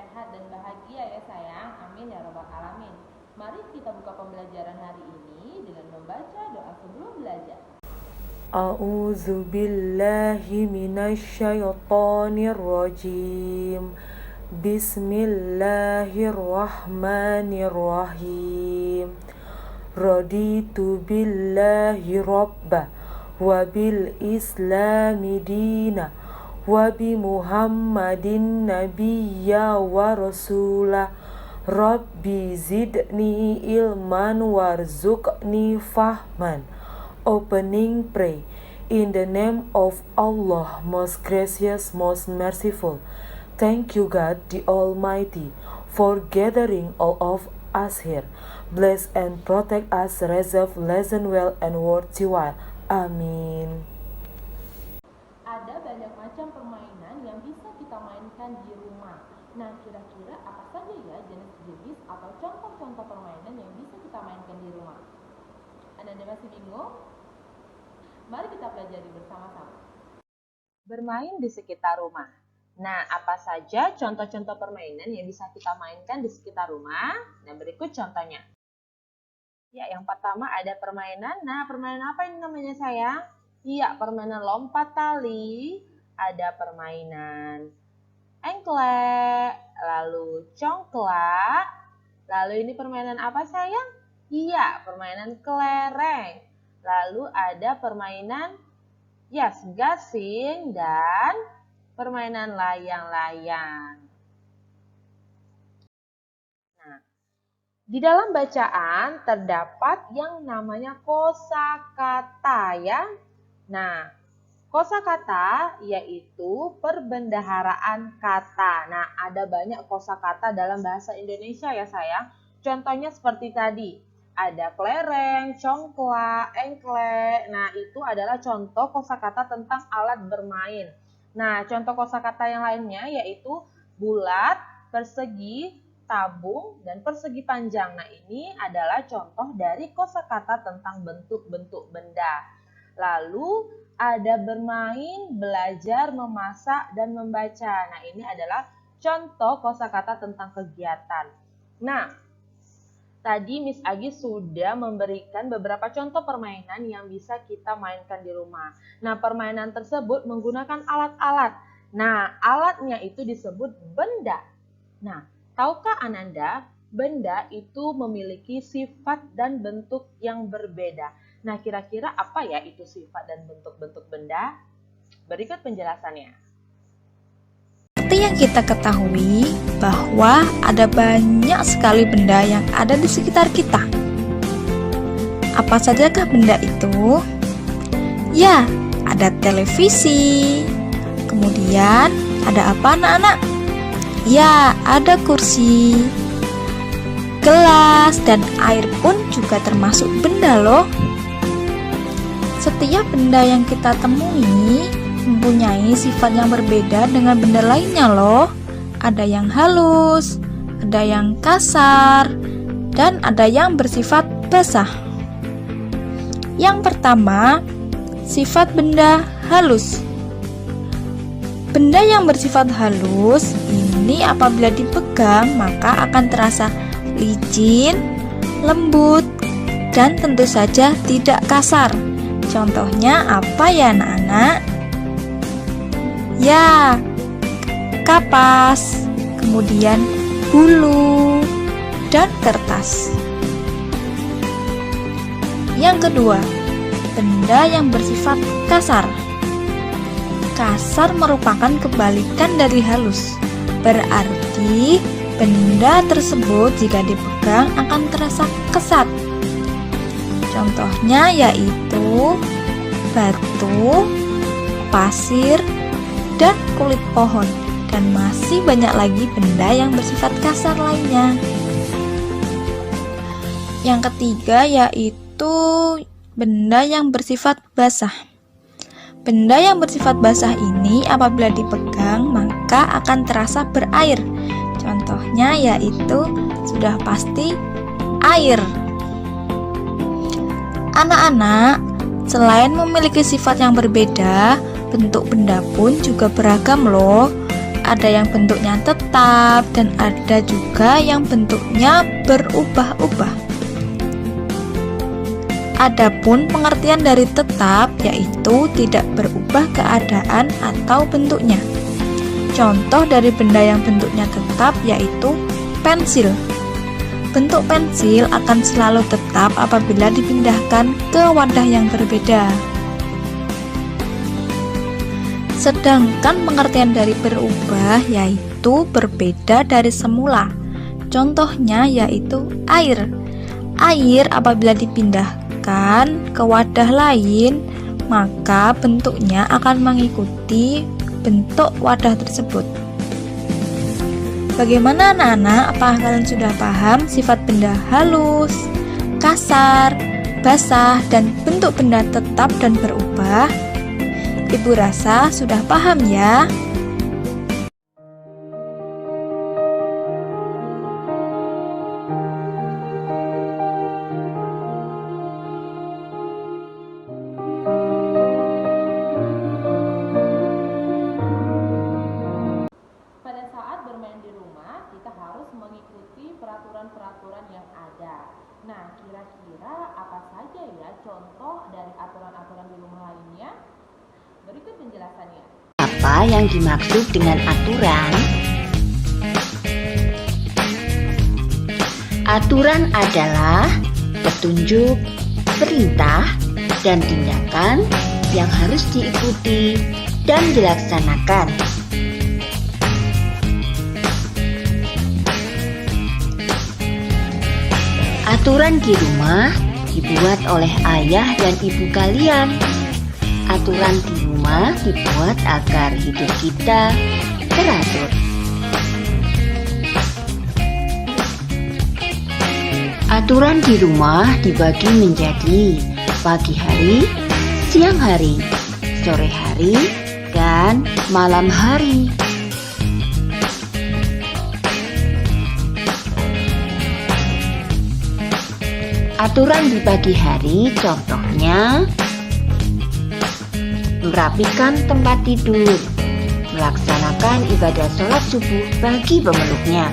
sehat dan bahagia ya sayang. Amin ya robbal alamin. Mari kita buka pembelajaran hari ini dengan membaca doa sebelum belajar. A'udzu billahi minasyaitonir rajim. Bismillahirrahmanirrahim. Raditu billahi rabba wa bil islami dina wa bi Muhammadin nabiyya wa rasula. Rabbi zidni ilman warzuqni fahman. Opening pray. In the name of Allah, most gracious, most merciful. Thank you, God, the Almighty, for gathering all of us here. Bless and protect us, reserve, lesson well, and worthwhile. Amin. Ada banyak macam permainan yang bisa kita mainkan di rumah. Nah, kira-kira apa saja ya jenis-jenis atau contoh-contoh permainan yang bisa kita mainkan di rumah? Anda masih bingung? Mari kita pelajari bersama-sama. Bermain di sekitar rumah. Nah, apa saja contoh-contoh permainan yang bisa kita mainkan di sekitar rumah? Nah, berikut contohnya. Ya, yang pertama ada permainan. Nah, permainan apa ini namanya sayang? Iya, permainan lompat tali. Ada permainan engklek, lalu congklak. Lalu ini permainan apa sayang? Iya, permainan kelereng. Lalu ada permainan gasing dan permainan layang-layang. Nah, di dalam bacaan terdapat yang namanya kosakata ya. Nah, kosakata yaitu perbendaharaan kata. Nah, ada banyak kosakata dalam bahasa Indonesia ya sayang. Contohnya seperti tadi. Ada kelereng, congklak, engklek. Nah, itu adalah contoh kosakata tentang alat bermain. Nah, contoh kosakata yang lainnya yaitu bulat, persegi, tabung, dan persegi panjang. Nah, ini adalah contoh dari kosakata tentang bentuk-bentuk benda. Lalu ada bermain, belajar, memasak, dan membaca. Nah, ini adalah contoh kosakata tentang kegiatan. Nah, tadi Miss Agi sudah memberikan beberapa contoh permainan yang bisa kita mainkan di rumah. Nah, permainan tersebut menggunakan alat-alat. Nah, alatnya itu disebut benda. Nah, tahukah Ananda, benda itu memiliki sifat dan bentuk yang berbeda. Nah, kira-kira apa ya itu sifat dan bentuk-bentuk benda? Berikut penjelasannya. Seperti yang kita ketahui bahwa ada banyak sekali benda yang ada di sekitar kita. Apa sajakah benda itu? Ya, ada televisi. Kemudian ada apa anak-anak? Ya, ada kursi. Gelas dan air pun juga termasuk benda loh. Setiap benda yang kita temui mempunyai sifat yang berbeda dengan benda lainnya loh. Ada yang halus, ada yang kasar, dan ada yang bersifat basah. Yang pertama, sifat benda halus. Benda yang bersifat halus ini apabila dipegang maka akan terasa licin, lembut, dan tentu saja tidak kasar. Contohnya apa ya anak-anak? Ya, kapas, kemudian bulu, dan kertas. Yang kedua, benda yang bersifat kasar. Kasar merupakan kebalikan dari halus. Berarti benda tersebut jika dipegang akan terasa kesat. Contohnya yaitu batu, pasir, dan kulit pohon, dan masih banyak lagi benda yang bersifat kasar lainnya. Yang ketiga yaitu benda yang bersifat basah. Benda yang bersifat basah ini apabila dipegang maka akan terasa berair. Contohnya yaitu sudah pasti air. Anak-anak, selain memiliki sifat yang berbeda, bentuk benda pun juga beragam loh. Ada yang bentuknya tetap dan ada juga yang bentuknya berubah-ubah. Adapun pengertian dari tetap yaitu tidak berubah keadaan atau bentuknya. Contoh dari benda yang bentuknya tetap yaitu pensil. Bentuk pensil akan selalu tetap apabila dipindahkan ke wadah yang berbeda. Sedangkan pengertian dari berubah yaitu berbeda dari semula. Contohnya yaitu air. Air apabila dipindahkan ke wadah lain, maka bentuknya akan mengikuti bentuk wadah tersebut. Bagaimana anak-anak? Apakah kalian sudah paham sifat benda halus, kasar, basah, dan bentuk benda tetap dan berubah? Ibu rasa sudah paham ya? Pada saat bermain di rumah, kita harus mengikuti peraturan-peraturan yang ada. Nah, kira-kira apa saja ya contoh dari aturan-aturan di rumah lainnya? Berikut penjelasannya. Apa yang dimaksud dengan aturan? Aturan adalah petunjuk, perintah, dan tindakan yang harus diikuti dan dilaksanakan. Aturan di rumah dibuat oleh ayah dan ibu kalian. Aturan di rumah dibuat agar hidup kita teratur. Aturan di rumah dibagi menjadi pagi hari, siang hari, sore hari, dan malam hari. Aturan di pagi hari contohnya merapikan tempat tidur, melaksanakan ibadah sholat subuh bagi pemeluknya.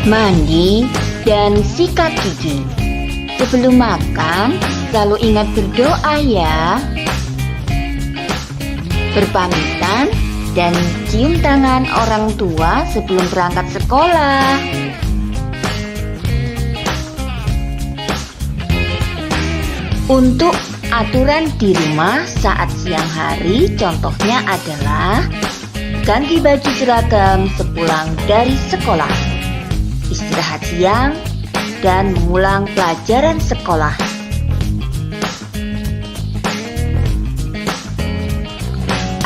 Mandi dan sikat gigi. Sebelum makan, selalu ingat berdoa ya. Berpamitan dan cium tangan orang tua sebelum berangkat sekolah. Untuk aturan di rumah saat siang hari, contohnya adalah ganti baju seragam sepulang dari sekolah, istirahat siang, dan mengulang pelajaran sekolah.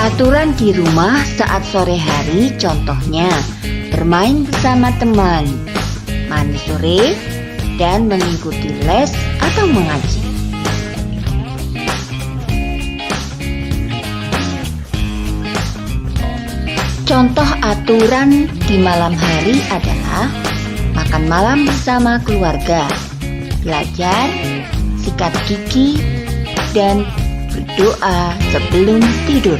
Aturan di rumah saat sore hari, contohnya bermain bersama teman, mandi sore, dan mengikuti les atau mengaji. Contoh aturan di malam hari adalah makan malam bersama keluarga, belajar, sikat gigi, dan berdoa sebelum tidur.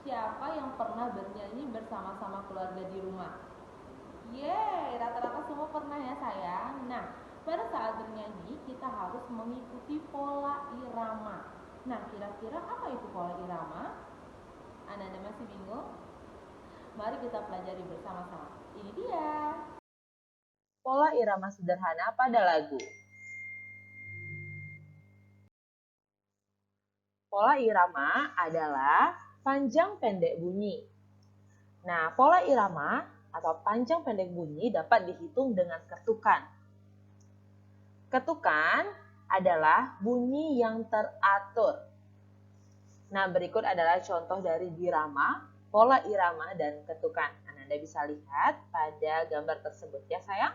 Siapa yang pernah bernyanyi bersama-sama keluarga di rumah? Yeay, rata-rata semua pernah ya sayang. Nah, pada saat bernyanyi kita harus mengikuti pola irama. Nah, kira-kira apa itu pola irama? Anda masih bingung? Mari kita pelajari bersama-sama. Ini dia pola irama sederhana pada lagu. Pola irama adalah panjang pendek bunyi. Nah, pola irama atau panjang pendek bunyi dapat dihitung dengan ketukan. Ketukan adalah bunyi yang teratur. Nah, berikut adalah contoh dari birama, pola irama, dan ketukan. Anda bisa lihat pada gambar tersebut ya sayang.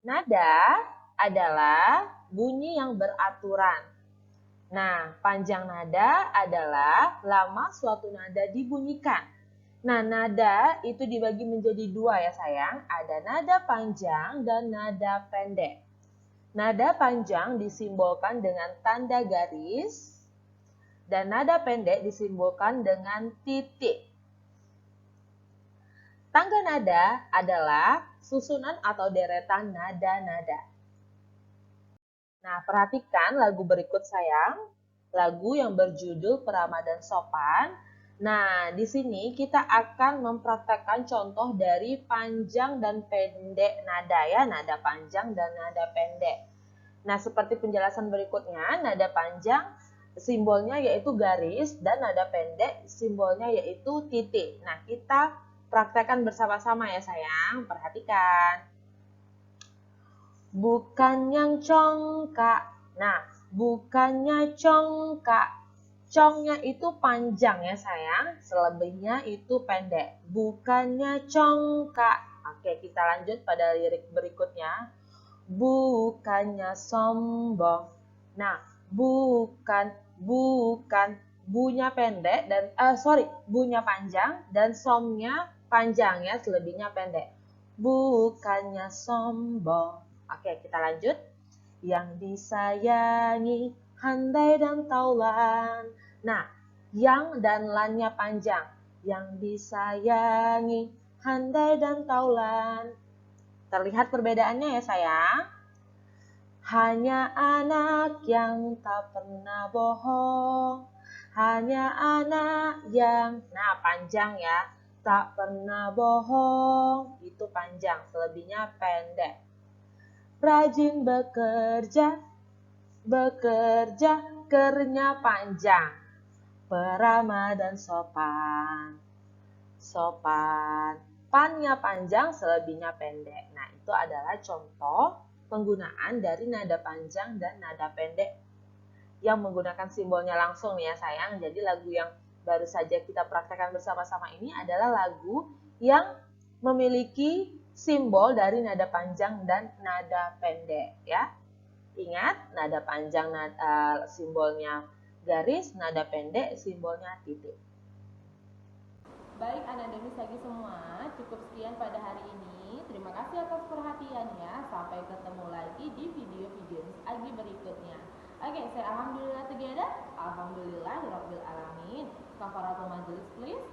Nada adalah bunyi yang beraturan. Nah, panjang nada adalah lama suatu nada dibunyikan. Nah, nada itu dibagi menjadi dua ya sayang. Ada nada panjang dan nada pendek. Nada panjang disimbolkan dengan tanda garis dan nada pendek disimbolkan dengan titik. Tangga nada adalah susunan atau deretan nada-nada. Nah, perhatikan lagu berikut sayang. Lagu yang berjudul Ramadan Sopan. Nah, di sini kita akan mempraktekkan contoh dari panjang dan pendek nada ya, nada panjang dan nada pendek. Nah, seperti penjelasan berikutnya, nada panjang simbolnya yaitu garis dan nada pendek simbolnya yaitu titik. Nah, kita praktekkan bersama-sama ya sayang, perhatikan. Bukan yang congkak. Nah, bukannya congkak. Congnya itu panjang ya sayang, selebihnya itu pendek. Bukannya congkak. Oke, kita lanjut pada lirik berikutnya. Bukannya sombong. Nah, bukan. Bunya pendek dan bunya panjang dan somnya panjang ya, selebihnya pendek. Bukannya sombong. Oke, kita lanjut. Yang disayangi, handai dan taulan. Nah, yang dan lannya panjang. Yang disayangi, handai dan taulan. Terlihat perbedaannya ya sayang? Hanya anak yang tak pernah bohong. Hanya anak yang, nah panjang ya. Tak pernah bohong, itu panjang, selebihnya pendek. Rajin bekerja, kernya panjang. Peramah dan sopan, pannya panjang, selebihnya pendek. Nah, itu adalah contoh penggunaan dari nada panjang dan nada pendek yang menggunakan simbolnya langsung ya sayang. Jadi lagu yang baru saja kita praktekkan bersama-sama ini adalah lagu yang memiliki simbol dari nada panjang dan nada pendek ya. Ingat, nada panjang simbolnya garis, nada pendek simbolnya titik. Baik anak Demis lagi semua, cukup sekian pada hari ini. Terima kasih atas perhatiannya. Sampai ketemu lagi di video-video Miss Agi berikutnya. Oke, say alhamdulillah together. Alhamdulillahirabbil alamin. Kafaratul majelis please.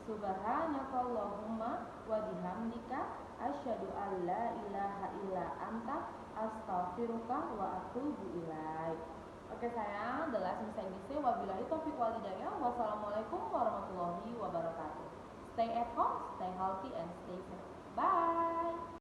Subhanakallahumma wa bihamdika asyhadu an la ilaha illa anta astaghfiruka wa atubu ilaik. Oke sayang, the last Miss Agi say wabillahi taufiq wal hidayah. Wassalamualaikum warahmatullahi wabarakatuh. Stay at home, stay healthy, and stay safe. Bye!